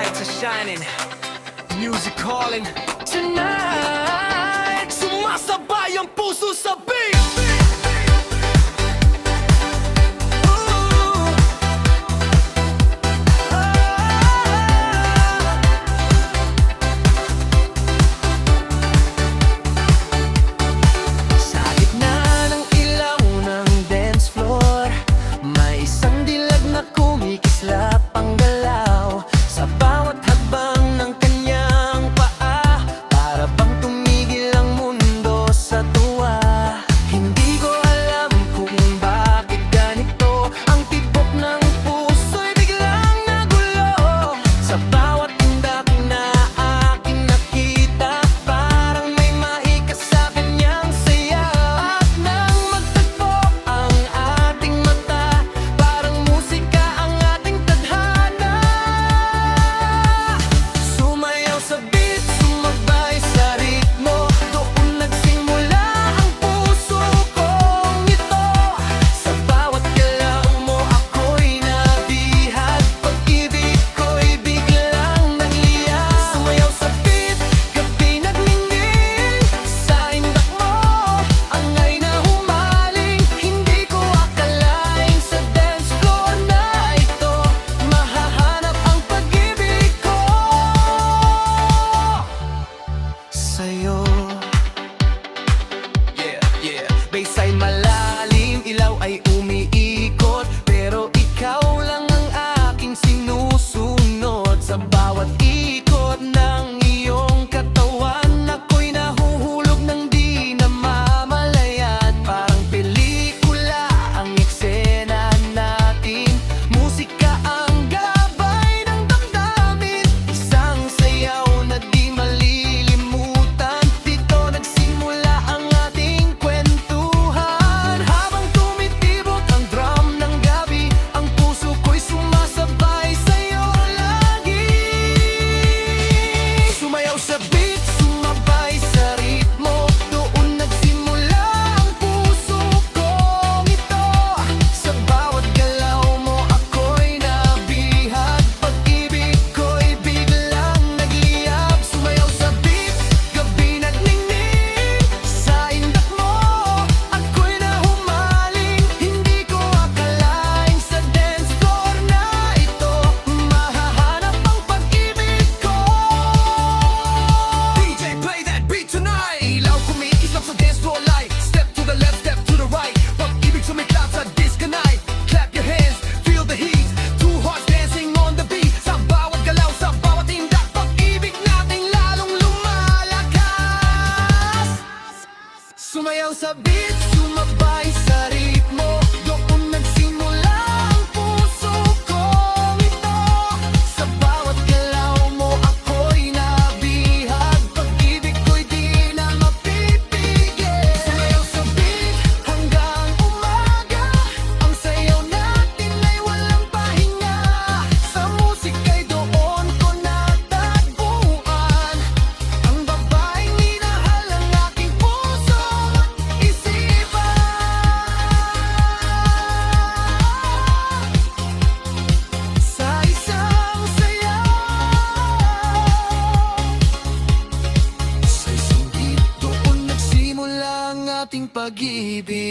lights are shining, music calling. Tonight, sumasabay ang puso sa beat. Sa gitna ng ilaw ng dance floor, may isang dilag na kumikislap ang galaw. Sa bawat hakbang ng kanyang paa, para bang tumigil ang mundo sa tuwa. Hindi ko alam kung bakit ganito, ang tibok ng puso'y biglang nagulo. Sa bawat tindak na aking nakita, parang may mahika sa kanyang saya. At nang magtagpo ang ating mata, parang musika ang ating tadhana. Sumayaw sa beat, sumabay sa ritmo, doon nagsimula ang puso kong ito. Sa bawat galaw mo ako'y nabihag, pag-ibig ko'y biglang nagliyab. Sumayaw sa beat, gabi nagningning, sa indak mo angay na humaling. Hindi ko akalain sa dance floor na ito mahahanap ang pag-ibig ko sa'yo. Bass ay malalim, ilaw ay umiikot, pero ikaw lang ang aking sinusunod. Sa bawat ikot ng iyong katawan, ako'y nahuhulog ng di namamalayan. Parang pelikula ang eksena natin, musika ang gabay ng damdamin. Isang sayaw na di malilimutan, dito nagsimula ang ating kwentuhan. Habang tumitibok ang drum ng gabi, ang puso ko'y sumasabay sa'yo lagi. Sumayaw sa beat, sumabay sa ritmo, doon nagsimula ang puso kong ito. Sa bawat galaw mo ako'y nabihag, pag-ibig ko'y biglang nagliyab. Sumayaw sa beat, gabi nagningning, sa indak mo ako'y nahumaling. Hindi ko akalain sa dance floor na ito mahahanap ang pag-ibig ko. DJ, play that beat tonight. Ilaw kumikislap sa dance floor light. Step to the left, step to the right. Pag-ibig sumiklap sa disco night. Clap your hands, feel the heat. Two hearts dancing on the beat. Sa bawat galaw, sa bawat tindak, pag-ibig nating lalong lumalakas. Sumayaw sa beat, sumabay sa ritmo, doon nagsimula ang puso kong ito. Sa bawat galaw mo ako'y nabihag, pag-ibig ko'y di na mapipigil. Sumayaw sa beat hanggang umaga, ang sayaw natin ay walang pahinga. Sa musika'y doon ko natagpuan ang babaeng minahal ang aking puso at isipan. Sa isang sayaw, sa isang beat, doon nagsimula ang ating pag-ibig.